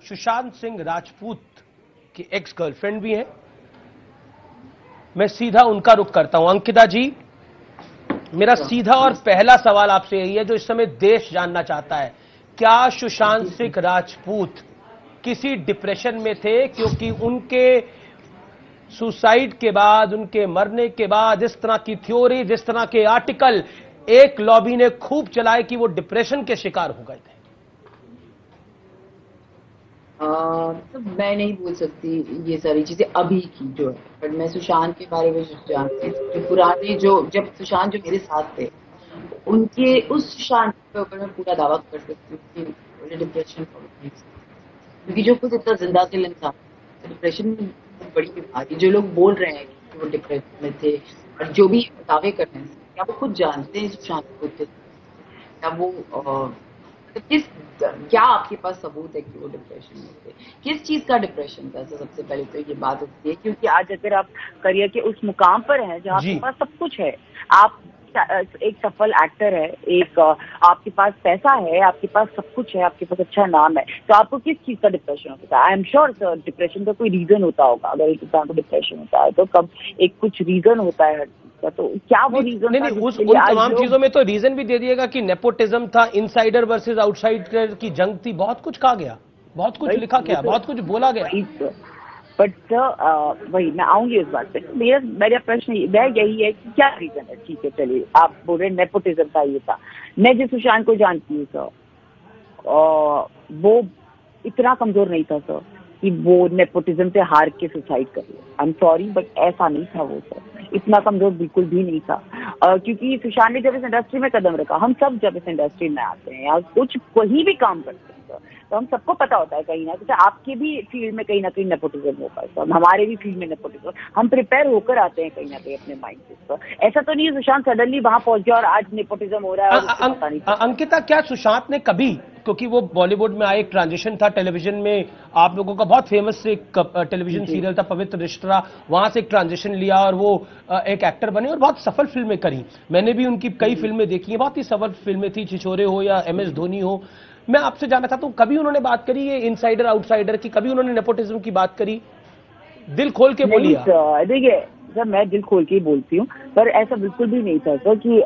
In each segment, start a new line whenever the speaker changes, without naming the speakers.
सुशांत सिंह राजपूत की ex girlfriend भी हैं। मैं सीधा उनका रुख करता हूं। अंकिता जी, मेरा सीधा और पहला सवाल आपसे यही है जो इस समय देश जानना चाहता है, क्या सुशांत सिंह राजपूत किसी डिप्रेशन में थे? क्योंकि उनके सुसाइड के बाद, उनके मरने के बाद जिस तरह की थ्योरी, जिस तरह के आर्टिकल एक लॉबी ने खूब चलाए कि वो डिप्रेशन के शिकार हो गए थे।
तो मैं नहीं बोल सकती ये सारी चीजें अभी की जो है, बट मैं सुशांत के बारे में जानती हूँ। जो पुराने, जो जब सुशांत जो मेरे साथ थे, उनके उस सुशांत के ऊपर मैं पूरा दावा कर सकती हूँ कि मुझे डिप्रेशन क्योंकि जो खुद इतना जिंदा दिल इंसान, डिप्रेशन बहुत बड़ी बीमारी। जो लोग बोल रहे हैं कि वो डिप्रेशन में थे और जो भी दावे कर रहे हैं, क्या वो खुद जानते हैं सुशांत को? क्या वो किस क्या आपके पास सबूत है कि वो डिप्रेशन में थे? किस चीज का डिप्रेशन था? सबसे पहले तो ये बात होती है, क्योंकि आज अगर आप करियर के उस मुकाम पर हैं जहाँ आपके पास सब कुछ है, आप एक सफल एक्टर है, एक आपके पास पैसा है, आपके पास सब कुछ है, आपके पास अच्छा नाम है, तो आपको किस चीज का डिप्रेशन होता है? I am sure sir, depression का कोई रीजन होता होगा। अगर एक इंसान को डिप्रेशन होता है तो कब एक कुछ रीजन होता है हर चीज का, तो क्या वो रीजन था?
उन तमाम चीजों में तो रीजन भी दे दिएगा कि नेपोटिज्म था, इनसाइडर वर्सेस आउटसाइडर की जंग थी, बहुत कुछ कहा गया, बहुत कुछ लिखा गया, बहुत कुछ बोला गया।
बट सर वही मैं आऊंगी इस बात पे। मेरा प्रश्न यही है कि क्या रीजन है? ठीक है, चलिए, आप बोल रहे नेपोटिज्म था, ये था। मैं जिस सुशांत को जानती हूँ सर, वो इतना कमजोर नहीं था सर कि वो नेपोटिज्म से हार के सुसाइड कर ले। आई एम सॉरी, बट ऐसा नहीं था वो सर, इतना कमजोर बिल्कुल भी नहीं था। क्योंकि सुशांत ने जब इस इंडस्ट्री में कदम रखा, हम सब जब इस इंडस्ट्री में आते हैं या कुछ कोई भी काम करते हैं तो हम सबको पता होता है कहीं ना कहीं, आपके भी फील्ड में कहीं ना कहीं नेपोटिज्म होगा सर, हमारे भी फील्ड में नेपोटिज्म, हम प्रिपेयर होकर आते हैं कहीं ना कहीं अपने माइंड से सर। ऐसा तो नहीं है सुशांत सडनली वहां पहुंच गया और आज नेपोटिज्म हो रहा है और उसको पता नहीं।
अंकिता, क्या सुशांत ने कभी, क्योंकि वो बॉलीवुड में आए, एक ट्रांजिशन था टेलीविजन में, आप लोगों का बहुत फेमस एक टेलीविजन सीरियल था पवित्र रिश्ता, वहां से एक ट्रांजिशन लिया और वो एक एक्टर बने और बहुत सफल फिल्में करी। मैंने भी उनकी कई फिल्में देखी हैं, बहुत ही सफल फिल्में थी, छिछोरे हो या MS धोनी हो। मैं आपसे जानना चाहता हूं, कभी उन्होंने बात करी ये इनसाइडर आउटसाइडर की? कभी उन्होंने नेपोटिज्म की बात करी? दिल खोल के बोलिए।
देखिए सर, मैं दिल खोल के ही बोलती हूँ, पर ऐसा बिल्कुल भी नहीं था सर कि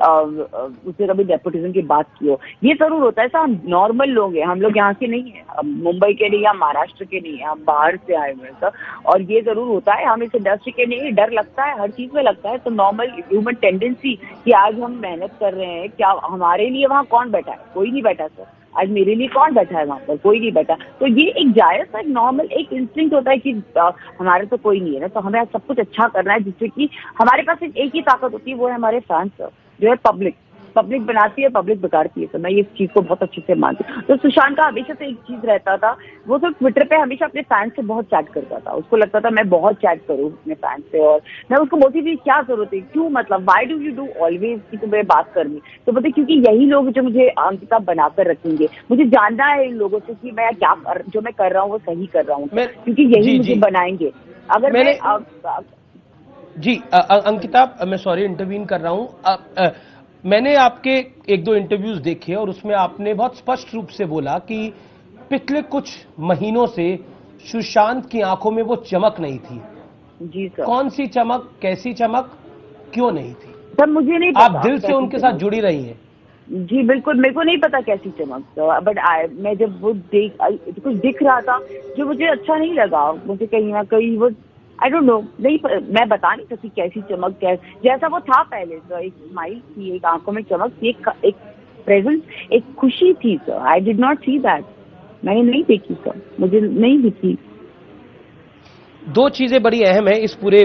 उसने कभी नेपोटिज्म की बात की हो। ये जरूर होता है सर, हम नॉर्मल लोग हैं, हम लोग यहाँ के नहीं है, हम मुंबई के नहीं, हम महाराष्ट्र के नहीं है, हम बाहर से आए हुए हैं सर, और ये जरूर होता है, हम इस इंडस्ट्री के नहीं, डर लगता है, हर चीज में लगता है। तो नॉर्मल ह्यूमन टेंडेंसी कि आज हम मेहनत कर रहे हैं, क्या हमारे लिए वहाँ कौन बैठा है? कोई नहीं बैठा सर। आज मेरे लिए कौन बैठा है वहां पर? कोई नहीं बैठा। तो ये एक जायज सा, एक नॉर्मल एक इंस्टिंक्ट होता है कि हमारे तो कोई नहीं है ना, तो हमें सब कुछ अच्छा करना है, जिससे कि हमारे पास एक ही ताकत होती है, वो है हमारे फैंस जो है पब्लिक बनाती है, पब्लिक बिगाड़ती है। तो मैं ये चीज को बहुत अच्छे से मानती हूँ। तो सुशांत का हमेशा से एक चीज रहता था, वो तो ट्विटर पे हमेशा अपने फैंस से बहुत चैट करता था। उसको लगता था मैं बहुत चैट करूँ अपने फैंस से, और मैं उसको बोलती थी क्या जरूरत है, क्यों, मतलब why do you do always कि तुम्हें बात करनी? तो बोलते क्योंकि यही लोग जो मुझे अंकिता बनाकर रखेंगे, मुझे जानना है इन लोगों से कि मैं क्या जो मैं कर रहा हूँ वो सही कर रहा हूँ, क्योंकि यही मुझे बनाएंगे। अगर मैं
अंकिता, मैं सॉरी इंटरवीन कर रहा हूं। मैंने आपके 1-2 इंटरव्यूज देखे और उसमें आपने बहुत स्पष्ट रूप से बोला कि पिछले कुछ महीनों से सुशांत की आंखों में वो चमक नहीं थी।
जी सर।
कौन सी चमक, कैसी चमक, क्यों नहीं थी?
सर मुझे नहीं पता।
आप दिल से उनके साथ जुड़ी रही हैं?
जी बिल्कुल, मेरे को नहीं पता कैसी चमक, बट मैं जब वो कुछ दिख रहा था जो मुझे अच्छा नहीं लगा, मुझे कहीं ना कहीं वो आई डोंट नो, नहीं मैं बता नहीं सकती कैसी चमक, जैसा वो था पहले सर, एक स्माइल थी, एक आंखों में चमक थी, एक प्रेजेंस, एक खुशी थी sir. I did not see that, मैंने नहीं देखी सर, मुझे नहीं दिखी।
2 चीजें बड़ी अहम है इस पूरे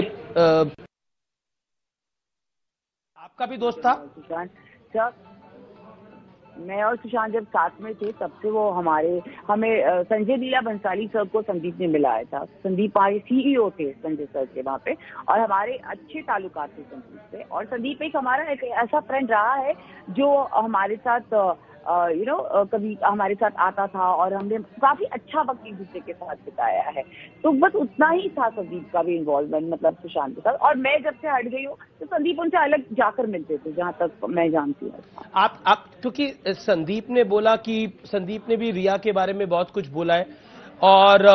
आपका भी दोस्त था
सुशांत सर, मैं और सुशांत जब साथ में थे तब से वो हमें संजय लीला भंसाली सर को संदीप ने मिलाया था। संदीप हमारे CEO थे संजय सर के वहाँ पे, और हमारे अच्छे ताल्लुकात थे संदीप से। और संदीप एक हमारा एक ऐसा फ्रेंड रहा है जो हमारे साथ कभी हमारे साथ आता था और हमने काफी अच्छा वक्त एक दूसरे के साथ बिताया है। तो बस उतना ही था संदीप का भी इन्वॉल्वमेंट, मतलब सुशांत के साथ। और मैं जब से हट गई हूँ तो संदीप उनसे अलग जाकर मिलते थे, जहां तक मैं जानती हूँ।
आप क्योंकि संदीप ने बोला कि संदीप ने भी रिया के बारे में बहुत कुछ बोला है, और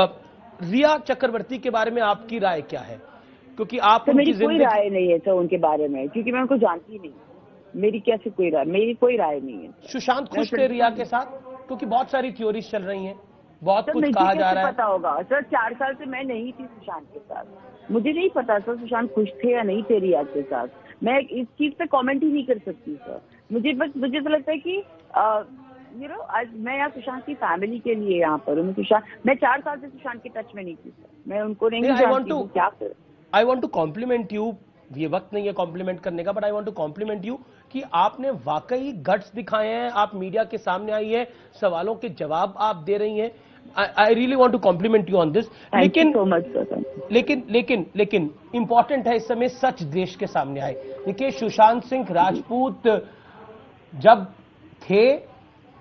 रिया चक्रवर्ती के बारे में आपकी राय क्या है? क्योंकि आप
तो मेरी कोई राय नहीं है सर उनके बारे में, क्योंकि मैं उनको जानती नहीं। मेरी कैसे कोई राय, मेरी कोई राय नहीं है।
सुशांत खुश थे रिया के साथ? क्योंकि बहुत सारी थ्योरीज चल रही हैं, बहुत कुछ
मुझे
कहा जा रहा है।
पता होगा सर, 4 साल से मैं नहीं थी सुशांत के साथ, मुझे नहीं पता सर सुशांत खुश थे या नहीं थे रिया के साथ। मैं इस चीज पे कमेंट ही नहीं कर सकती सर। मुझे तो लगता है कि आज मैं यहाँ सुशांत की फैमिली के लिए यहाँ पर हूँ। मैं 4 साल से सुशांत के टच में नहीं थी सर, मैं उनको नहीं जानती हूँ। क्या कर
I want to compliment you, ये वक्त नहीं है कॉम्प्लीमेंट करने का, but I want to compliment you कि आपने वाकई गट्स दिखाए हैं, आप मीडिया के सामने आई है, सवालों के जवाब आप दे रही हैं। I really want to compliment you on this. लेकिन इंपॉर्टेंट है इस समय सच देश के सामने आए। देखिए, सुशांत सिंह राजपूत जब थे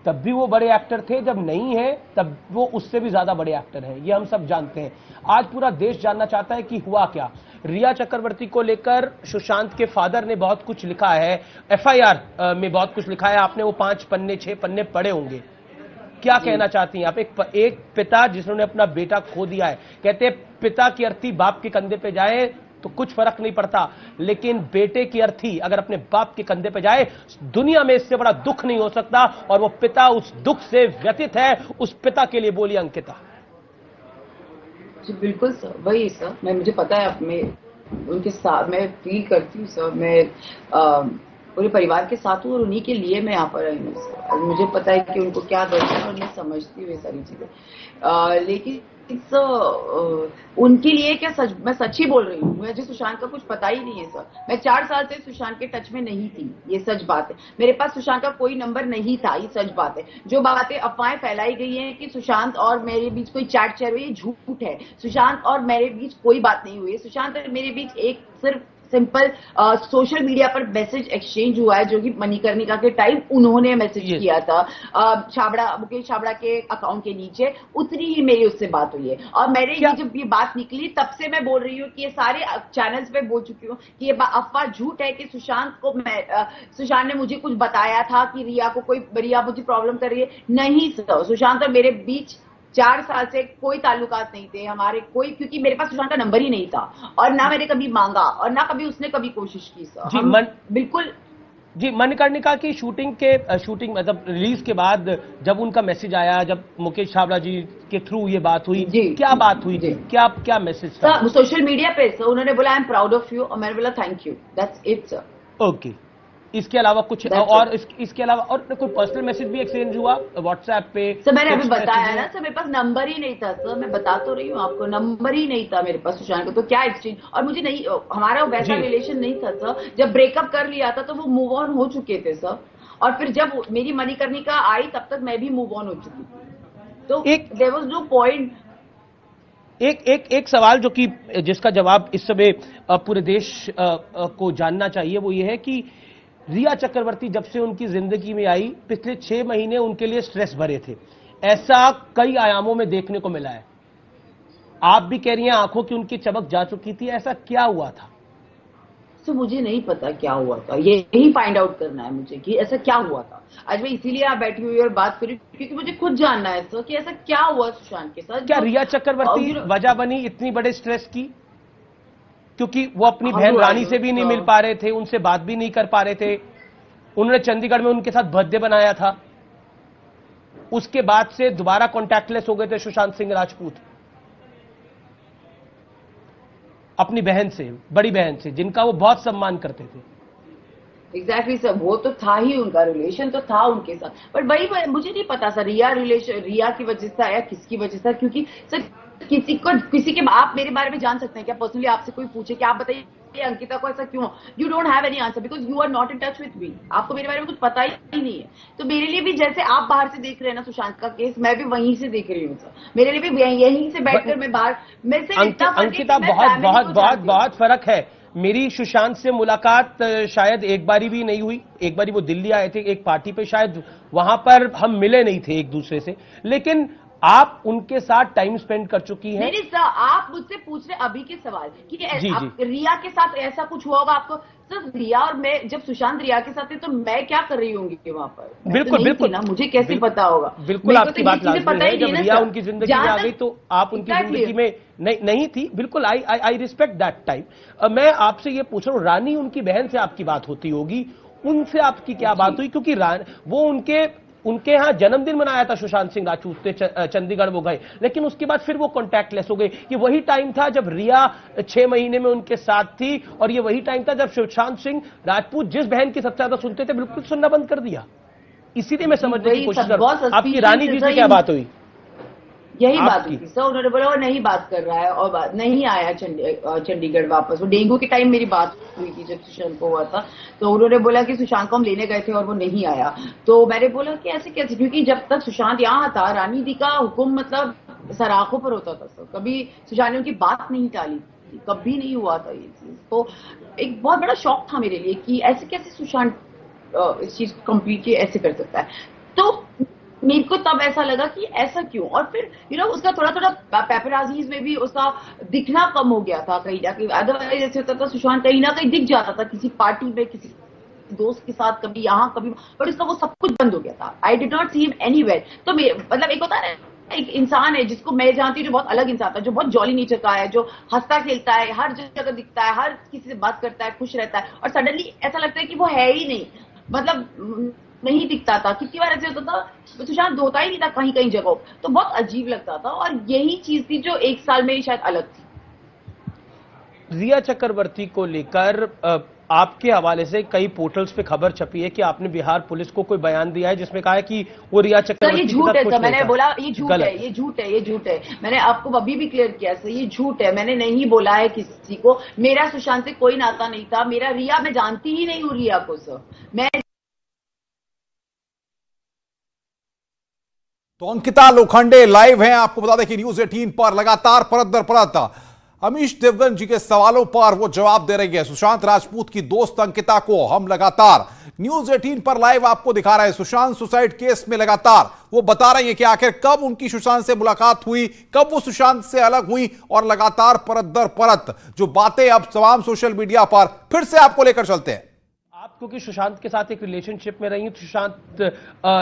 तब भी वो बड़े एक्टर थे, जब नहीं है तब वो उससे भी ज्यादा बड़े एक्टर हैं, ये हम सब जानते हैं। आज पूरा देश जानना चाहता है कि हुआ क्या। रिया चक्रवर्ती को लेकर सुशांत के फादर ने बहुत कुछ लिखा है, एफआईआर में बहुत कुछ लिखा है, आपने वो 5 पन्ने 6 पन्ने पढ़े होंगे। क्या कहना चाहती हैं आप? एक पिता जिन्होंने अपना बेटा खो दिया है, कहते हैं पिता की अर्थी बाप के कंधे पे जाए तो कुछ फर्क नहीं पड़ता, लेकिन बेटे की अर्थी अगर अपने बाप के कंधे पे जाए, दुनिया में इससे बड़ा दुख नहीं हो सकता। और वो पिता उस दुख से व्यथित है। उस पिता के लिए बोलिए अंकिता।
जी बिल्कुल सर, वही सर, मुझे पता है, मैं उनके साथ मैं फील करती हूँ सर। मैं पूरे परिवार के साथ हूँ और उन्हीं के लिए मैं यहाँ पर आई हूँ सर। मुझे पता है कि उनको क्या दर्द है और मैं समझती हूँ ये सारी चीजें। लेकिन उनके लिए क्या मैं सच ही बोल रही हूँ। मुझे सुशांत का कुछ पता ही नहीं है सर। मैं 4 साल से सुशांत के टच में नहीं थी, ये सच बात है। मेरे पास सुशांत का कोई नंबर नहीं था, ये सच बात है। जो बातें अफवाहें फैलाई गई हैं कि सुशांत और मेरे बीच कोई चैट चल रही है, झूठ है। सुशांत और मेरे बीच कोई बात नहीं हुई है। सुशांत और मेरे बीच एक सिर्फ सिंपल सोशल मीडिया पर मैसेज एक्सचेंज हुआ है, जो कि मणिकर्णिका के टाइम उन्होंने मैसेज किया था मुकेश छाबड़ा के अकाउंट के नीचे, उतनी ही मेरी उससे बात हुई है। और मेरे ये जब ये बात निकली तब से मैं बोल रही हूँ कि ये सारे चैनल्स पे बोल चुकी हूँ कि ये अफवाह झूठ है कि सुशांत ने मुझे कुछ बताया था कि रिया मुझे प्रॉब्लम कर रही है। नहीं सर, सुशांत और मेरे बीच 4 साल से कोई ताल्लुकात नहीं थे हमारे, क्योंकि मेरे पास सुशांत का नंबर ही नहीं था और ना मैंने कभी मांगा और ना कभी उसने कभी कोशिश की सर। बिल्कुल
जी। मणिकर्णिका की शूटिंग मतलब रिलीज के बाद जब उनका मैसेज आया, जब मुकेश छाबड़ा जी के थ्रू ये बात हुई, क्या बात हुई थी? क्या मैसेज था?
सोशल मीडिया पे सर उन्होंने बोला I am proud of you और मैंने बोला thank you, that's it sir.
Okay, इसके अलावा कुछ और इसके अलावा और कोई पर्सनल मैसेज भी एक्सचेंज हुआ व्हाट्सएप पे?
सर मैंने अभी बताया ना सर, मेरे पास नंबर ही नहीं था सर। मैं बता तो रही हूँ आपको, नंबर ही नहीं था मेरे पास सुशांत को, तो क्या एक्सचेंज। और मुझे नहीं, हमारा वैसा रिलेशन नहीं था सर। जब ब्रेकअप कर लिया था तो वो मूव ऑन हो चुके थे सर। और फिर जब मेरी मणिकर्णिका आई तब तक मैं भी मूव ऑन हो चुकी थी, तो देयर वाज नो पॉइंट।
एक सवाल जो कि जिसका जवाब इस समय पूरे देश को जानना चाहिए, वो ये है कि रिया चक्रवर्ती जब से उनकी जिंदगी में आई, पिछले 6 महीने उनके लिए स्ट्रेस भरे थे। ऐसा कई आयामों में देखने को मिला है। आप भी कह रही हैं आंखों की उनकी चमक जा चुकी थी, ऐसा क्या हुआ था?
तो मुझे नहीं पता क्या हुआ था, यही फाइंड आउट करना है मुझे कि ऐसा क्या हुआ था। आज मैं इसीलिए आप बैठी हुई और बात करी क्योंकि मुझे खुद जानना है सर कि ऐसा क्या हुआ सुशांत के साथ।
क्या रिया चक्रवर्ती वजह बनी इतनी बड़े स्ट्रेस की? क्योंकि वो अपनी बहन रानी से भी नहीं मिल पा रहे थे, उनसे बात भी नहीं कर पा रहे थे। उन्होंने चंडीगढ़ में उनके साथ बर्थडे बनाया था, उसके बाद से दोबारा कॉन्टैक्टलेस हो गए थे सुशांत सिंह राजपूत अपनी बहन से, बड़ी बहन से, जिनका वो बहुत सम्मान करते थे।
एग्जैक्टली सर, वो तो था ही, उनका रिलेशन तो था उनके साथ। बट भाई मुझे नहीं पता सर रिया की वजह से या किसकी वजह से, क्योंकि सर किसी के आप मेरे बारे में जान सकते हैं क्या? पर्सनली आपसे कोई पूछे कि आप बताइए अंकिता को ऐसा क्यों? You don't have any answer because you are not in touch with me. आपको मेरे बारे में कुछ पता ही नहीं है। तो मेरे लिए भी जैसे आप बाहर से देख रहे हैं ना सुशांत का केस, मैं भी वहीं से देख रही हूँ सर। मेरे लिए भी यहीं से बैठकर मैं बाहर में से
अंकिता बहुत फर्क है। मेरी सुशांत से मुलाकात शायद एक बारी भी नहीं हुई। एक बारी वो दिल्ली आए थे एक पार्टी पे, शायद वहां पर हम मिले नहीं थे एक दूसरे से, लेकिन आप उनके साथ टाइम स्पेंड कर चुकी हैं।
नहीं सर, आप मुझसे पूछ रहे अभी के सवाल कि रिया के साथ ऐसा कुछ हुआ होगा आपको। सर रिया और मैं, जब सुशांत रिया के साथ थे तो मैं क्या कर रही होंगी वहां पर?
बिल्कुल बिल्कुल
ना, मुझे कैसे पता होगा?
बिल्कुल आपकी बात लाजमी है। जब रिया उनकी जिंदगी में आ गई तो आप उनकी जिंदगी में नहीं थी। बिल्कुल आई रिस्पेक्ट दैट टाइम। मैं आपसे ये पूछ रहा हूँ, रानी उनकी बहन से आपकी बात होती होगी, उनसे आपकी क्या बात हुई? क्योंकि वो उनके यहां जन्मदिन मनाया था सुशांत सिंह राजपूत ने, चंडीगढ़ वो गए, लेकिन उसके बाद फिर वो कॉन्टैक्टलेस हो गए। ये वही टाइम था जब रिया 6 महीने में उनके साथ थी, और ये वही टाइम था जब सुशांत सिंह राजपूत जिस बहन की सबसे ज्यादा सुनते थे बिल्कुल सुनना बंद कर दिया। इसीलिए मैं समझने की कोशिश कर रहा हूं आपकी रानी जी से क्या बात हुई?
यही बात हुई सर। उन्होंने बोला वो नहीं बात कर रहा है और नहीं आया चंडीगढ़ वापस। वो डेंगू के टाइम मेरी बात हुई थी जब सुशांत को हुआ था, तो उन्होंने बोला कि सुशांत को हम लेने गए थे और वो नहीं आया। तो मैंने बोला कि ऐसे कैसे, क्योंकि जब तक सुशांत यहाँ था रानी दी का हुक्म मतलब सराखों पर होता था सर। कभी सुशांत ने उनकी बात नहीं टाली, कभी नहीं हुआ था ये चीज। तो एक बहुत बड़ा शौक था मेरे लिए कि ऐसे कैसे सुशांत इस चीज को कंप्लीटली ऐसे कर सकता है। तो मेरे को तब ऐसा लगा कि ऐसा क्यों। और फिर उसका थोड़ा थोड़ा पेपराजीज में भी उसका दिखना कम हो गया था कहीं ना कहीं। अदरवाइज ऐसे होता था सुशांत कहीं ना कहीं दिख जाता था, किसी पार्टी में, किसी दोस्त के साथ, कभी यहाँ कभी, पर उसका वो सब कुछ बंद हो गया था। I did not see him anywhere. तो मतलब एक होता है ना, एक इंसान है जिसको मैं जानती हूँ जो बहुत अलग इंसान था, जो बहुत जॉली नेचर का है, जो हंसता खेलता है, हर जगह दिखता है, हर किसी से बात करता है, खुश रहता है, और सडनली ऐसा लगता है कि वो है ही नहीं, मतलब नहीं दिखता था। कितनी बार ऐसे होता था सुशांत होता ही नहीं था कहीं कहीं जगहों, तो बहुत अजीब लगता था। और यही चीज थी जो एक साल में शायद अलग थी।
रिया चक्रवर्ती को लेकर आपके हवाले से कई पोर्टल्स पे खबर छपी है कि आपने बिहार पुलिस को कोई बयान दिया है जिसमें कहा है कि वो रिया चक्रवर्ती
ये झूठ है सर। मैंने बोला ये झूठ है,
ये
झूठ है। मैंने आपको अभी भी क्लियर किया सर, ये झूठ है। मैंने नहीं बोला है किसी को। मेरा सुशांत से कोई नाता नहीं था। मेरा रिया, मैं जानती ही नहीं हूँ रिया को सर। मैं
तो अंकिता लोखंडे लाइव हैं। आपको बता दें कि न्यूज 18 पर लगातार परत दर परत अमीश देवगन जी के सवालों पर वो जवाब दे रही है। सुशांत राजपूत की दोस्त अंकिता को हम लगातार न्यूज 18 पर लाइव आपको दिखा रहे हैं। सुशांत सुसाइड केस में लगातार वो बता रही है कि आखिर कब उनकी सुशांत से मुलाकात हुई, कब वो सुशांत से अलग हुई, और लगातार परत दर परत जो बातें अब तमाम सोशल मीडिया पर फिर से आपको लेकर चलते हैं।
आप क्योंकि सुशांत के साथ एक रिलेशनशिप में रही, सुशांत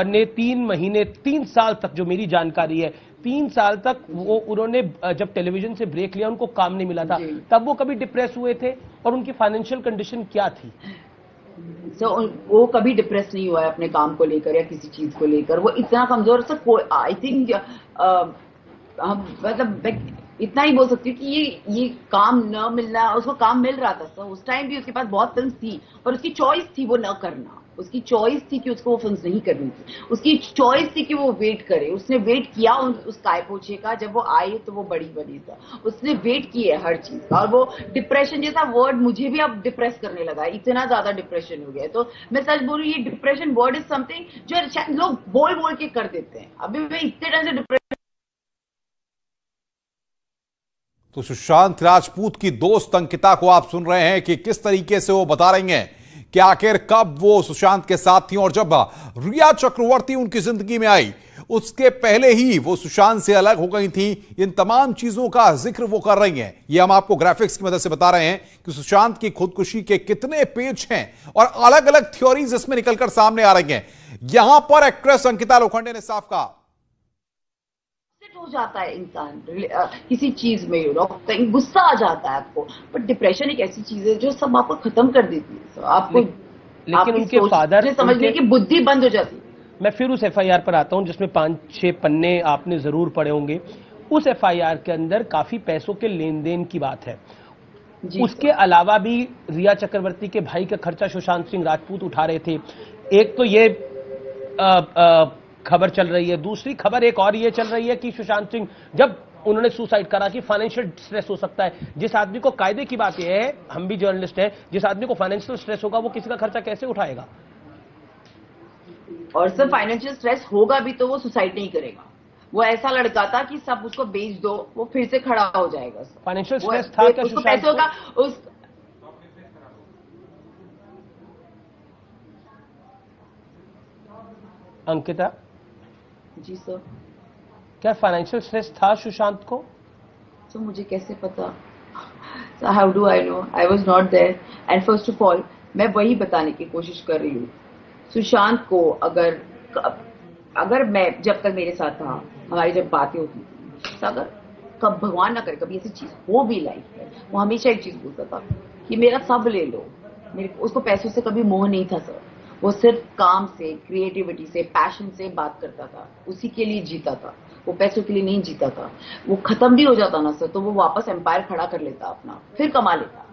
ने 3 महीने 3 साल तक, जो मेरी जानकारी है 3 साल तक वो उन्होंने जब टेलीविजन से ब्रेक लिया उनको काम नहीं मिला था, तब वो कभी डिप्रेस हुए थे? और उनकी फाइनेंशियल कंडीशन क्या थी?
वो कभी डिप्रेस नहीं हुआ है अपने काम को लेकर या किसी चीज को लेकर। वो इतना कमजोर सर, आई थिंक मतलब इतना ही बोल सकती हूँ कि ये काम न मिलना, उसको काम मिल रहा था सर। उस टाइम भी उसके पास बहुत फिल्म थी और उसकी चॉइस थी वो न करना। उसकी चॉइस थी कि उसको वो फिल्म नहीं करनी थी। उसकी चॉइस थी कि वो वेट करे। उसने वेट किया उस काय पोछे का। जब वो आई तो वो बड़ी बनी था। उसने वेट किए हर चीज का। और वो डिप्रेशन जैसा वर्ड मुझे भी अब डिप्रेस करने लगा है। इतना ज्यादा डिप्रेशन हो गया है। तो मैं सच बोलूं, ये डिप्रेशन वर्ड इज समथिंग जो लोग बोल बोल के कर देते हैं। अभी मैं इतने टाइम से डिप्रेशन।
तो सुशांत राजपूत की दोस्त अंकिता को आप सुन रहे हैं कि किस तरीके से वो बता रही हैं कि आखिर कब वो सुशांत के साथ थी, और जब रिया चक्रवर्ती उनकी जिंदगी में आई उसके पहले ही वो सुशांत से अलग हो गई थी। इन तमाम चीजों का जिक्र वो कर रही हैं। ये हम आपको ग्राफिक्स की मदद से बता रहे हैं कि सुशांत की खुदकुशी के कितने पेज हैं और अलग अलग थ्योरीज इसमें निकलकर सामने आ रही हैं। यहां पर एक्ट्रेस अंकिता लोखंडे ने साफ कहा,
हो जाता है इंसान किसी चीज में, कहीं गुस्सा आ जाता है आपको, पर डिप्रेशन एक ऐसी चीज है जो सब आपको खत्म कर देती है। आपको
लेकिन उनके फादर
समझने की बुद्धि बंद हो जाती है।
मैं फिर उस एफआईआर पर आता हूं जिसमें 5-6 पन्ने आपने जरूर पढ़े होंगे। उस एफआईआर के अंदर काफी पैसों के लेन देन की बात है। उसके अलावा भी रिया चक्रवर्ती के भाई का खर्चा सुशांत सिंह राजपूत उठा रहे थे। एक तो ये खबर चल रही है, दूसरी खबर एक और ये चल रही है कि सुशांत सिंह जब उन्होंने सुसाइड करा कि फाइनेंशियल स्ट्रेस हो सकता है। जिस आदमी को, कायदे की बात यह है, हम भी जर्नलिस्ट हैं, जिस आदमी को फाइनेंशियल स्ट्रेस होगा वो किसी का खर्चा कैसे उठाएगा?
और सर फाइनेंशियल स्ट्रेस होगा भी तो वो सुसाइड नहीं करेगा। वो ऐसा लड़का था कि सब उसको बेच दो वो फिर से खड़ा हो जाएगा।
फाइनेंशियल स्ट्रेस था क्या
उसको पैसों का उस
अंकिता?
जी सर।
क्या फाइनेंशियल स्ट्रेस था सुशांत को?
तो मुझे कैसे पता? So how do I know? I was not there. And first of all, मैं वही बताने की कोशिश कर रही हूँ। सुशांत को अगर मैं जब तक मेरे साथ था, हमारी जब बातें होती थी, अगर कब भगवान ना करे कभी ऐसी चीज हो भी लाइफ में, वो हमेशा एक चीज बोलता था कि मेरा सब ले लो। उसको पैसों से कभी मोह नहीं था सर। वो सिर्फ काम से, क्रिएटिविटी से, पैशन से बात करता था, उसी के लिए जीता था। वो पैसों के लिए नहीं जीता था। वो खत्म भी हो जाता ना सर, तो वो वापस एम्पायर खड़ा कर लेता अपना, फिर कमा लेता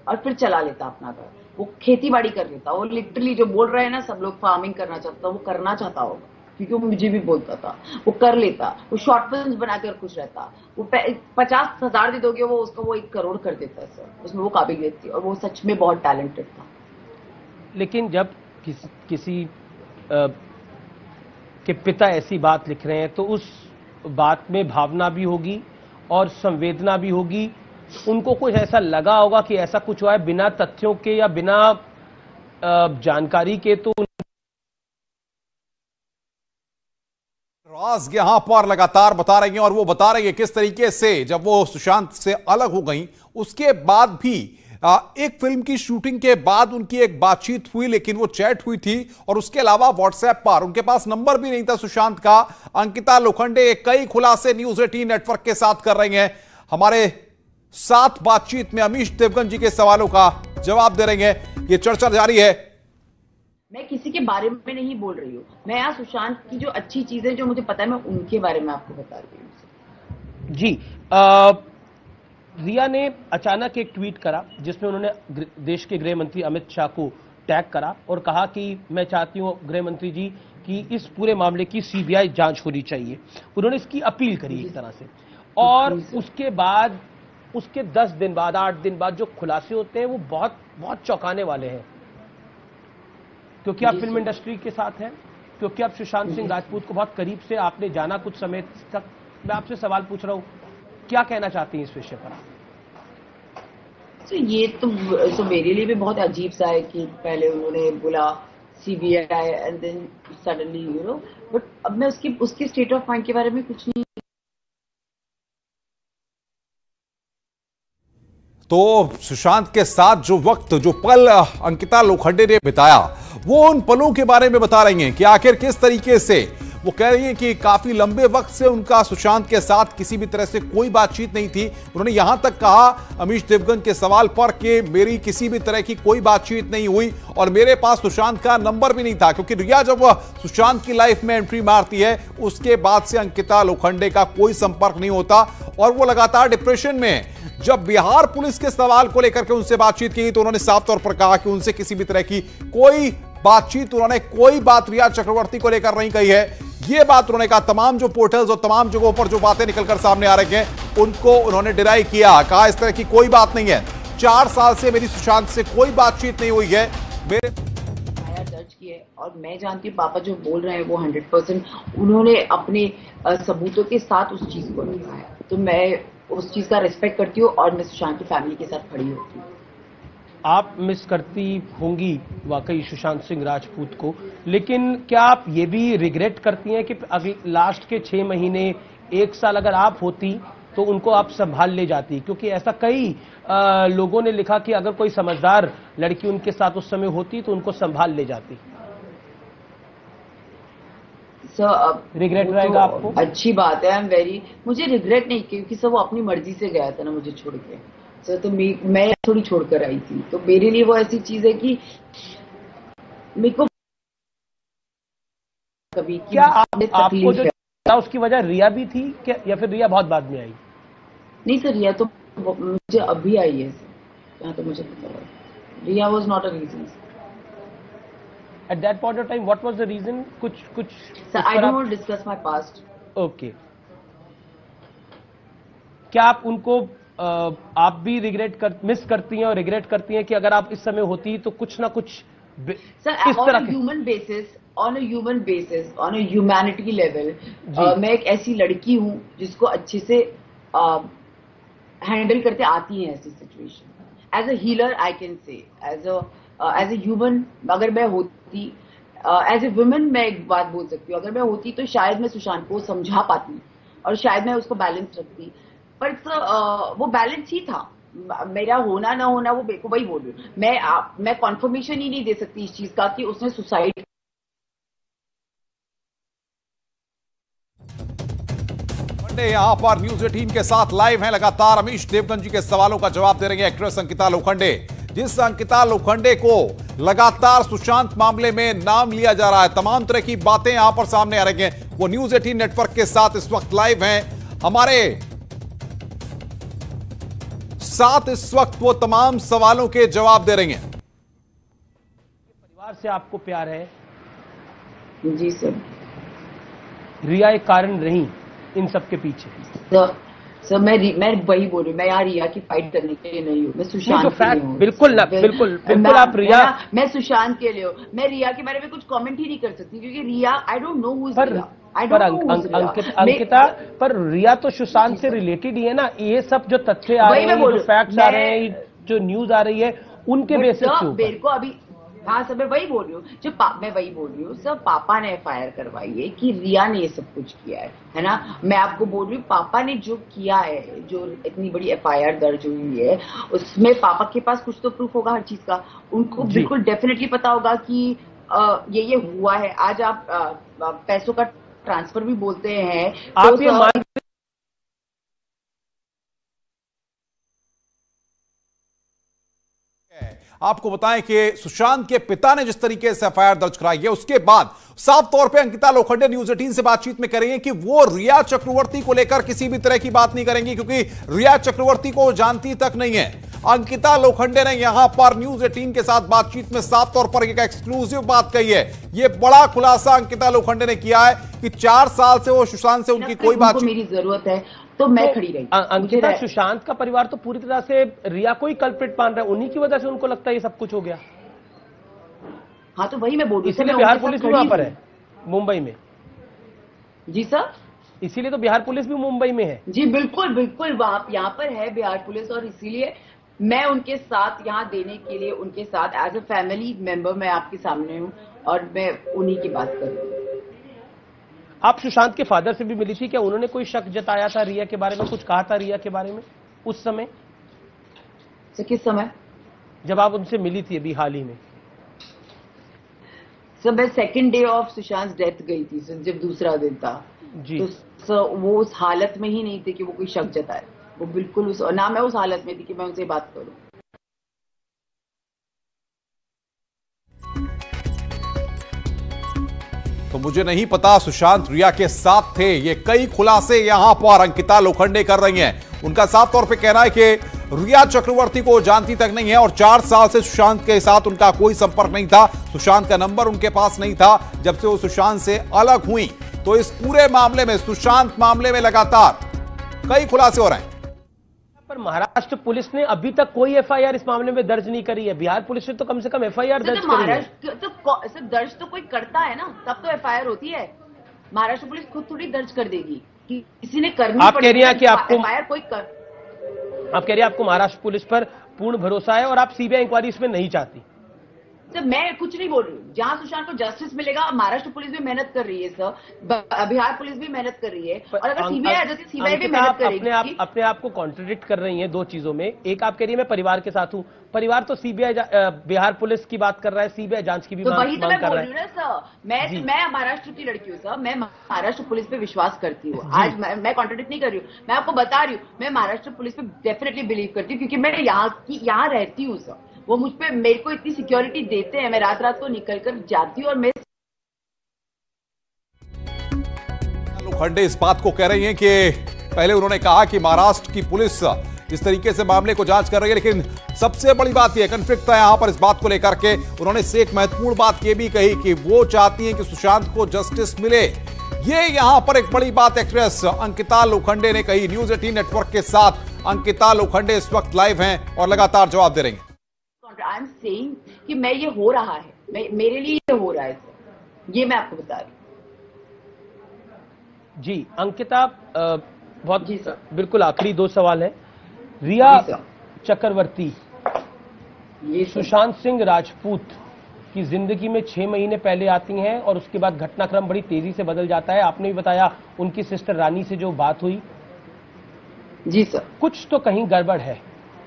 और फिर चला लेता अपना घर। वो खेती बाड़ी कर लेता। वो लिटरली जो बोल रहे हैं ना सब लोग, फार्मिंग करना चाहता, वो करना चाहता होगा, क्योंकि वो मुझे भी बोलता था। वो कर लेता। वो शॉर्ट फिल्म बनाकर खुश रहता। वो 50,000 दे दोगे वो उसको वो 1 करोड़ कर देता सर। उसमें वो काबिलियत थी और वो सच में बहुत टैलेंटेड था।
लेकिन जब किसी के पिता ऐसी बात लिख रहे हैं तो उस बात में भावना भी होगी और संवेदना भी होगी। उनको कुछ ऐसा लगा होगा कि ऐसा कुछ हुआ है बिना तथ्यों के या बिना जानकारी के, तो
राज यहां पर लगातार बता रही हैं और वो बता रही है किस तरीके से जब वो सुशांत से अलग हो गई उसके बाद भी एक फिल्म की शूटिंग के बाद उनकी एक बातचीत हुई, लेकिन वो चैट हुई थी और उसके अलावा व्हाट्सएप पर उनके पास नंबर भी नहीं था सुशांत का। अंकिता लोखंडे कई खुलासे न्यूज 18 नेटवर्क के साथ कर रही हैं। हमारे साथ बातचीत में अमीश देवगन जी के सवालों का जवाब दे रही हैं। ये चर्चा जारी है।
मैं किसी के बारे में नहीं बोल रही हूँ। मैं यहाँ सुशांत की जो अच्छी चीजें जो मुझे पता है मैं उनके बारे में आपको बता रही हूँ।
जी, रिया ने अचानक एक ट्वीट करा जिसमें उन्होंने देश के गृह मंत्री अमित शाह को टैग करा और कहा कि मैं चाहती हूं गृह मंत्री जी कि इस पूरे मामले की सीबीआई जांच होनी चाहिए। उन्होंने इसकी अपील करी एक तरह से। और उसके बाद उसके 10 दिन बाद 8 दिन बाद जो खुलासे होते हैं वो बहुत बहुत चौंकाने वाले हैं, क्योंकि आप फिल्म इंडस्ट्री के साथ हैं, क्योंकि आप सुशांत सिंह राजपूत को बहुत करीब से आपने जाना कुछ समय तक। मैं आपसे सवाल पूछ रहा हूं, क्या कहना चाहती हैं इस विषय पर?
तो ये तो मेरे लिए भी बहुत अजीब सा है कि पहले उन्होंने बोला CBI and then suddenly but अब मैं उसके स्टेट ऑफ माइंड के बारे में कुछ नहीं।
तो सुशांत के साथ जो वक्त, जो पल अंकिता लोखंडे ने बिताया, वो उन पलों के बारे में बता रही हैं कि आखिर किस तरीके से वो कह रही हैं कि काफी लंबे वक्त से उनका सुशांत के साथ किसी भी तरह से कोई बातचीत नहीं थी। उन्होंने यहां तक कहा अमीश देवगन के सवाल पर कि मेरी किसी भी तरह की कोई बातचीत नहीं हुई और मेरे पास सुशांत का नंबर भी नहीं था, क्योंकि रिया जब वह सुशांत की लाइफ में एंट्री मारती है उसके बाद से अंकिता लोखंडे का कोई संपर्क नहीं होता और वो लगातार डिप्रेशन में है। जब बिहार पुलिस के सवाल को लेकर के उनसे बातचीत की तो उन्होंने साफ तौर पर कहा कि उनसे किसी भी तरह की कोई बातचीत, उन्होंने कोई बात रिया चक्रवर्ती को लेकर नहीं कही है। ये बात उन्होंने कहा। तमाम जो पोर्टल्स और तमाम जगहों पर जो बातें निकलकर सामने आ रही हैं उनको उन्होंने डिनाई किया, कहा इस तरह की कोई बात नहीं है। 4 साल से मेरी सुशांत से कोई बातचीत नहीं हुई है। मेरे
दर्ज किए और मैं जानती हूँ पापा जो बोल रहे हैं वो 100% उन्होंने अपने सबूतों के साथ उस चीज को रखा है। तो मैं उस चीज का रिस्पेक्ट करती हूँ और मैं सुशांत की फैमिली के साथ खड़ी होती हूँ।
आप मिस करती होंगी वाकई सुशांत सिंह राजपूत को, लेकिन क्या आप ये भी रिग्रेट करती हैं कि अगले लास्ट के 6 महीने 1 साल अगर आप होती तो उनको आप संभाल ले जाती? क्योंकि ऐसा कई लोगों ने लिखा कि अगर कोई समझदार लड़की उनके साथ उस समय होती तो उनको संभाल ले जाती। रिग्रेट रहेगा आपको?
अच्छी बात है। मुझे रिग्रेट नहीं, क्योंकि सब वो अपनी मर्जी से गया था ना मुझे छोड़ के। तो मैं थोड़ी छोड़कर आई थी, तो मेरे लिए वो ऐसी चीज है कि मेरे को कभी
क्या आपको जो था उसकी वजह रिया भी थी क्या, या फिर रिया बहुत बाद में आई?
नहीं सर, रिया तो मुझे अभी आई है सर, तो मुझे पता है। Riya was not a reason.
At that point of time, what was the reason? कुछ
Sir, I don't want to discuss my past.
Okay. क्या आप उनको आप भी मिस करती हैं और रिग्रेट करती हैं कि अगर आप इस समय होती तो कुछ ना कुछ
Sir, on a human basis, on a humanity level, मैं एक ऐसी लड़की हूँ जिसको अच्छे से हैंडल करते आती है ऐसी situation. As a healer I can say, as a human अगर मैं होती, एज ए वुमेन मैं एक बात बोल सकती हूँ, अगर मैं होती तो शायद मैं सुशांत को समझा पाती और शायद मैं उसको बैलेंस रखती, पर वो बैलेंस ही था। मेरा होना ना होना वो को वही बोल रही हूँ मैं कॉन्फर्मेशन ही नहीं दे सकती इस चीज का कि उसने सुसाइड।
यहां पर न्यूज 18 के साथ लाइव हैं, लगातार अमीश देवगन जी के सवालों का जवाब दे रही हैं एक्ट्रेस अंकिता लोखंडे। जिस अंकिता लोखंडे को लगातार सुशांत मामले में नाम लिया जा रहा है, तमाम तरह की बातें यहां पर सामने आ रही हैं, वो न्यूज 18 नेटवर्क के साथ इस वक्त लाइव हैं हमारे साथ। इस वक्त वो तमाम सवालों के जवाब दे रही हैं।
परिवार से आपको प्यार है?
जी सर।
रिया एक कारण रही इन सब के पीछे?
सर मैं वही बोल रही हूँ, मैं यहाँ रिया की फाइट करने के लिए नहीं हूँ, मैं सुशांत के लिए हूँ।
बिल्कुल ना, बिल्कुल आप रिया,
मैं सुशांत के लिए हूँ। मैं रिया के बारे में कुछ कमेंट ही नहीं कर सकती क्योंकि Riya I don't know who is Riya. Ankita
पर रिया तो सुशांत से रिलेटेड ही है ना। ये सब जो तथ्य आ रहे हैं, जो फैक्ट्स आ रहे हैं, जो न्यूज आ रही है, उनके बेसिस पे
मेरे को अभी हाँ सर मैं वही बोल रही हूँ, मैं वही बोल रही हूँ सर, पापा ने एफआईआर करवाई है कि रिया ने ये सब कुछ किया है ना। मैं आपको बोल रही हूँ पापा ने जो किया है, जो इतनी बड़ी एफआईआर दर्ज हुई है, उसमें पापा के पास कुछ तो प्रूफ होगा हर चीज का। उनको बिल्कुल डेफिनेटली पता होगा कि ये हुआ है। आज आप पैसों का ट्रांसफर भी बोलते हैं
आप ये
आपको बताएं कि सुशांत के पिता ने जिस तरीके से एफआईआर दर्ज कराई है, उसके बाद साफ तौर पे अंकिता लोखंडे न्यूज 18 से बातचीत में करेंगे कि वो रिया चक्रवर्ती को लेकर किसी भी तरह की बात नहीं करेंगी, क्योंकि रिया चक्रवर्ती को जानती तक नहीं है। अंकिता लोखंडे ने यहां पर न्यूज 18 के साथ बातचीत में साफ तौर पर एक एक्सक्लूसिव बात कही है। यह बड़ा खुलासा अंकिता लोखंडे ने किया है कि 4 साल से वो सुशांत से उनकी कोई बात,
मेरी जरूरत है तो मैं खड़ी रही।
अंकिता, सुशांत का परिवार तो पूरी तरह से रिया को ही कल्प्रिट मान रहा है, उन्हीं की वजह से उनको लगता है ये सब कुछ हो गया।
हाँ तो वही मैं बोल रही हूँ,
इसीलिए बिहार पुलिस भी वहां पर है, मुंबई में।
जी सर,
इसीलिए तो बिहार पुलिस भी मुंबई में है।
जी बिल्कुल बिल्कुल, यहाँ पर है बिहार पुलिस, और इसीलिए मैं उनके साथ यहाँ देने के लिए, उनके साथ एज अ फैमिली मेंबर मैं आपके सामने हूँ और मैं उन्हीं की बात कर रही हूँ।
आप सुशांत के फादर से भी मिली थी क्या? उन्होंने कोई शक जताया था रिया के बारे में, कुछ कहा था रिया के बारे में उस समय?
किस समय?
जब आप उनसे मिली थी अभी हाल ही में।
सर मैं second day of Sushant death गई थी, जब दूसरा दिन था
जी।
तो सर वो उस हालत में ही नहीं थे कि वो कोई शक जताए। वो बिल्कुल ना मैं उस हालत में थी कि मैं उनसे बात करूं।
तो मुझे नहीं पता सुशांत रिया के साथ थे, ये कई खुलासे यहां पर अंकिता लोखंडे कर रही हैं। उनका साफ तौर पे कहना है कि रिया चक्रवर्ती को जानती तक नहीं है और 4 साल से सुशांत के साथ उनका कोई संपर्क नहीं था। सुशांत का नंबर उनके पास नहीं था जब से वो सुशांत से अलग हुई। तो इस पूरे मामले में, सुशांत मामले में लगातार कई खुलासे हो रहे हैं।
पर महाराष्ट्र पुलिस ने अभी तक कोई एफआईआर इस मामले में दर्ज नहीं करी है। बिहार पुलिस ने तो कम से कम एफआईआर दर्ज करी है।
महाराष्ट्र तो दर्ज तो कोई करता है ना, तब तो एफआईआर होती है। महाराष्ट्र पुलिस खुद थोड़ी दर्ज कर देगी कि किसी ने करनी।
आप कह रही हैं कि आपको
एफआईआर कोई
आप कह रही हैं आपको महाराष्ट्र पुलिस पर पूर्ण भरोसा है और आप सीबीआई इंक्वायरी इसमें नहीं चाहती?
सर मैं कुछ नहीं बोल रही हूँ, जहां सुशांत को जस्टिस मिलेगा। महाराष्ट्र पुलिस भी मेहनत कर रही है सर, बिहार पुलिस भी मेहनत कर रही है, और अगर सीबीआई आ जाती सीबीआई भी मेहनत करेगी।
अपने आप को कॉन्ट्रडिक्ट कर रही हैं दो चीजों में। एक आप कह रही है मैं परिवार के साथ हूं, परिवार तो सीबीआई बिहार पुलिस की बात कर रहा है, सीबीआई जांच की भी
तो वही
मांग
तो मैं
कर
बोल
रहा
रही हूँ
है।
ना सर, मैं महाराष्ट्र की लड़की हूँ सर, मैं महाराष्ट्र पुलिस पे विश्वास करती हूँ। आज मैं कॉन्ट्रडिक्ट नहीं कर रही हूँ, मैं आपको बता रही हूँ मैं महाराष्ट्र पुलिस पे डेफिनेटली बिलीव करती हूँ, क्योंकि मैं यहाँ रहती हूँ सर। वो मुझ पे, मेरे को इतनी सिक्योरिटी देते हैं, मैं रात रात को निकल कर जाती हूँ। और मैं
लोखंडे इस बात को कह रही हैं कि पहले उन्होंने कहा कि महाराष्ट्र की पुलिस इस तरीके से मामले को जांच कर रही है, लेकिन सबसे बड़ी बात यह कन्फ्लिक्ट था यहां पर इस बात को लेकर के। उन्होंने से एक महत्वपूर्ण बात यह भी कही कि वो चाहती हैं कि सुशांत को जस्टिस मिले। ये यहां पर एक बड़ी बात एक्ट्रेस अंकिता लोखंडे ने कही। न्यूज 18 नेटवर्क के साथ अंकिता लोखंडे इस वक्त लाइव हैं और लगातार जवाब दे रही हैं।
आई एम सेइंग कि मैं ये हो रहा है, मेरे लिए ये हो रहा है सर, ये मैं आपको बता रही हूँ।
जी अंकिता, बहुत बिल्कुल आखिरी 2 सवाल है। रिया चक्रवर्ती, सुशांत सिंह राजपूत कि जिंदगी में 6 महीने पहले आती हैं और उसके बाद घटनाक्रम बड़ी तेजी से बदल जाता है। आपने भी बताया उनकी सिस्टर रानी से जो बात हुई।
जी सर।
कुछ तो कहीं गड़बड़ है।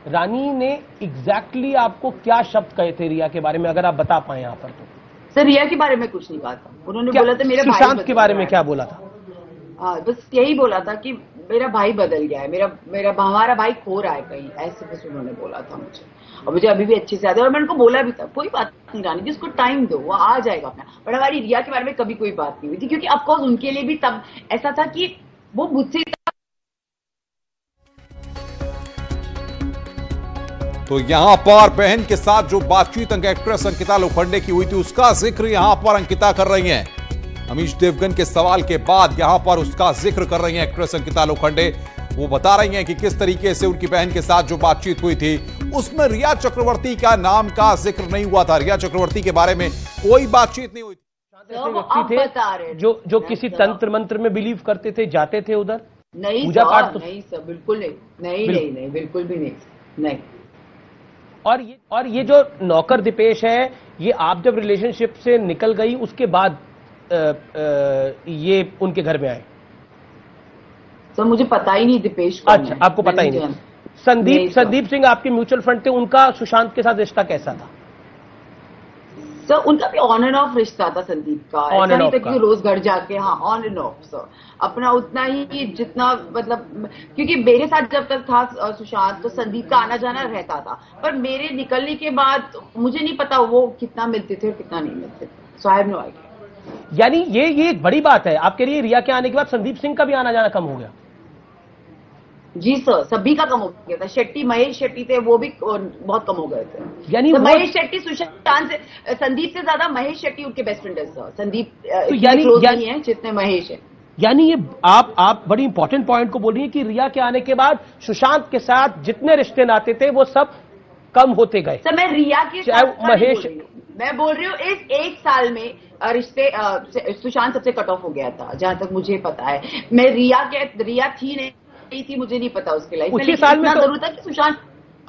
रानी ने एग्जैक्टली आपको क्या शब्द कहे थे रिया के बारे में, अगर आप बता पाए यहाँ पर तो?
सर रिया के बारे में कुछ नहीं कहा था, उन्होंने बोला था मेरा भाई
सुशांत के बारे में क्या बोला था?
हाँ बस यही बोला था कि मेरा भाई बदल गया है, हमारा भाई खो रहा है कहीं, ऐसे बस उन्होंने बोला था मुझे। और मुझे अभी भी अच्छे से याद है और मैंने उनको बोला भी था कोई बात नहीं रानी, जिसको टाइम दो वो आ जाएगा अपना। बट हमारी रिया के बारे में कभी कोई बात नहीं हुई थी, क्योंकि ऑफकोर्स उनके लिए भी तब ऐसा था कि वो मुझसे।
तो यहां पर बहन के साथ जो बातचीत एक्ट्रेस अंकिता लोखंडे की हुई थी उसका जिक्र यहां पर अंकिता कर रही हैं। अमीश देवगन के सवाल के बाद यहां पर उसका जिक्र कर रही हैं एक्ट्रेस अंकिता लोखंडे। वो बता रही हैं कि किस तरीके से उनकी बहन के साथ जो बातचीत हुई थी उसमें रिया चक्रवर्ती का नाम का जिक्र नहीं हुआ था। रिया चक्रवर्ती के बारे में कोई बातचीत नहीं हुई थी।
जो किसी तंत्र मंत्र में बिलीव करते थे, जाते थे उधर?
नहीं
पूजा पाठ तो
नहीं सर, बिल्कुल नहीं, बिल्कुल भी नहीं।
और ये जो नौकर दीपेश है, ये आप जब रिलेशनशिप से निकल गई उसके बाद ये उनके घर में आए?
सर मुझे पता ही नहीं दीपेश कौन है।
अच्छा, आपको पता ही नहीं। संदीप सिंह आपके म्यूचुअल फंड थे, उनका सुशांत के साथ रिश्ता कैसा था?
सर उनका भी ऑन एंड ऑफ रिश्ता था संदीप का, ऐसा नहीं था कि रोज घर जाके। हाँ ऑन एंड ऑफ सर, अपना उतना ही जितना मतलब, क्योंकि मेरे साथ जब तक था सुशांत तो संदीप का आना जाना रहता था, पर मेरे निकलने के बाद मुझे नहीं पता वो कितना मिलते थे और कितना नहीं मिलते थे। सो आई हैव नो आइडिया।
यानी ये एक बड़ी बात है। आप कह रही है रिया के आने के बाद संदीप सिंह का भी आना जाना कम हो गया?
जी सर, सभी का कम हो गया था। महेश शेट्टी थे, वो भी बहुत कम हो गए थे।
यानी
तो महेश शेट्टी सुशांत से, संदीप से ज्यादा महेश शेट्टी उनके बेस्ट फ्रेंड है सर। संदीप
तो यानी
नहीं है जितने महेश है।
यानी ये आप बड़ी इंपॉर्टेंट पॉइंट को बोल रही है कि रिया के आने के बाद सुशांत के साथ जितने रिश्ते नाते थे वो सब कम होते गए।
सर मैं रिया के
महेश,
मैं बोल रही हूँ इस 1 साल में रिश्ते सुशांत सबसे कट ऑफ हो गया था जहां तक मुझे पता है। मैं रिया थी नहीं थी, मुझे नहीं पता उसके लाइफ में।
उसी साल में
जरूर था कि सुशांत।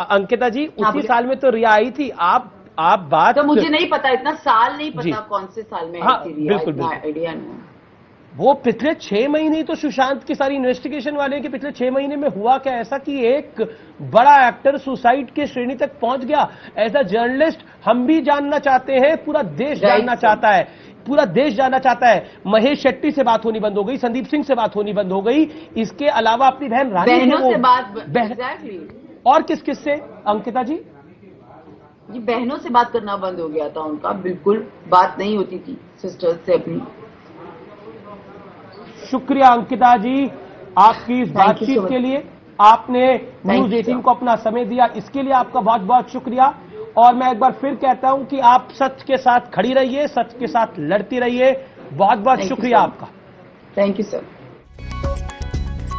अंकिता जी उसी साल में तो रिया आई थी। आप बात
तो मुझे नहीं पता, इतना साल नहीं पता कौन से साल में
हाँ,
आई थी रिया,
बिल्कुल
आइडिया नहीं।
वो पिछले 6 महीने तो सुशांत की सारी इन्वेस्टिगेशन वाले कि पिछले 6 महीने में हुआ क्या ऐसा कि एक बड़ा एक्टर सुसाइड के श्रेणी तक पहुंच गया। एज अ जर्नलिस्ट हम भी जानना चाहते हैं, पूरा देश जानना चाहता है, पूरा देश जानना चाहता है। महेश शेट्टी से बात होनी बंद हो गई, संदीप सिंह से बात होनी बंद हो गई, इसके अलावा अपनी बहन रानी
से बात
और किस से अंकिता जी?
जी बहनों से बात करना बंद हो गया था उनका, बिल्कुल बात नहीं होती थी सिस्टर्स से अपनी।
शुक्रिया अंकिता जी आपकी इस बातचीत के लिए। आपने न्यूज़ 18 को अपना समय दिया, इसके लिए आपका बहुत बहुत शुक्रिया। और मैं एक बार फिर कहता हूं कि आप सच के साथ खड़ी रहिए, सच के साथ लड़ती रहिए। बहुत बहुत शुक्रिया आपका।
Thank you sir.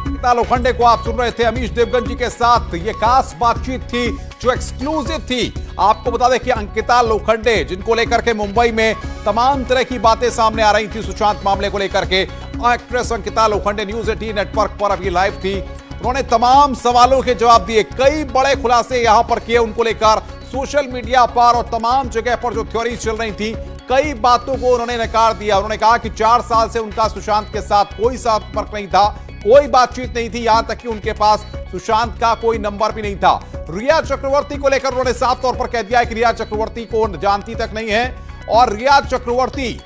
Ankita Lokhande को आप सुन रहे थे अमीश देवगन जी के साथ। ये खास बातचीत थी जो एक्सक्लूसिव थी। आपको बता दें कि अंकिता लोखंडे जिनको लेकर के मुंबई में तमाम तरह की बातें सामने आ रही थी सुशांत मामले को लेकर के, actress Ankita Lokhande news 18 network पर अभी लाइव थी। उन्होंने तमाम सवालों के जवाब दिए, कई बड़े खुलासे यहां पर किए उनको लेकर। सोशल मीडिया पर और तमाम जगह पर जो थ्योरी चल रही थी, कई बातों को उन्होंने नकार दिया। उन्होंने कहा कि 4 साल से उनका सुशांत के साथ कोई संपर्क नहीं था, कोई बातचीत नहीं थी, यहां तक कि उनके पास सुशांत का कोई नंबर भी नहीं था। रिया चक्रवर्ती को लेकर उन्होंने साफ तौर पर कह दिया कि रिया चक्रवर्ती को जानती तक नहीं है। और रिया चक्रवर्ती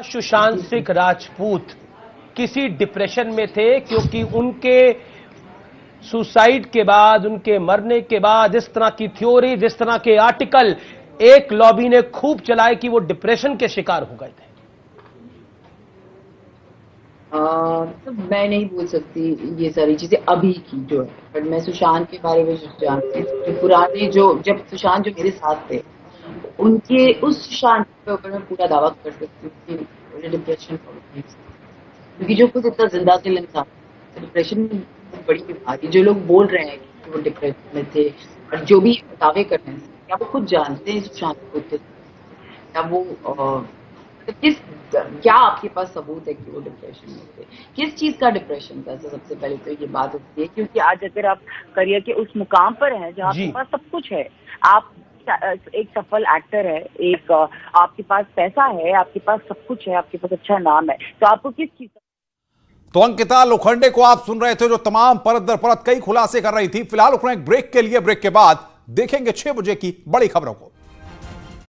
सुशांत सिंह राजपूत किसी डिप्रेशन में थे, क्योंकि उनके सुसाइड के बाद, उनके मरने के बाद इस तरह की थ्योरी, जिस तरह के आर्टिकल एक लॉबी ने खूब चलाए कि वो डिप्रेशन के शिकार हो गए थे।
तो मैं नहीं बोल सकती ये सारी चीजें अभी की जो है, बट मैं सुशांत के बारे में जानती हूँ। जो पुराने जब सुशांत जो मेरे साथ थे, उनके उस सुशांत के ऊपर मैं पूरा दावा कर सकती हूँ कि मुझे डिप्रेशन, क्योंकि जो कुछ इतना जिंदा दिल इंसान, डिप्रेशन बड़ी बीमारी। जो लोग बोल रहे हैं कि वो डिप्रेशन में थे और जो भी दावे कर रहे हैं, क्या वो खुद जानते हैं सुशांत को, क्या वो क्या आपके पास सबूत है कि वो डिप्रेशन में थे? किस चीज का डिप्रेशन था? सबसे पहले तो ये बात होती है,
क्योंकि आज अगर आप करियर के उस मुकाम पर हैं जहाँ आपके पास सब कुछ है, आप एक सफल एक्टर है, एक आपके पास पैसा है, आपके पास सब कुछ है, आपके पास अच्छा नाम है, तो आपको किस चीज
तो अंकिता लोखंडे को आप सुन रहे थे, जो तमाम परत दर परत कई खुलासे कर रही थी। फिलहाल रुक रहे हैं ब्रेक के लिए। ब्रेक के बाद देखेंगे 6 बजे की बड़ी खबरों को।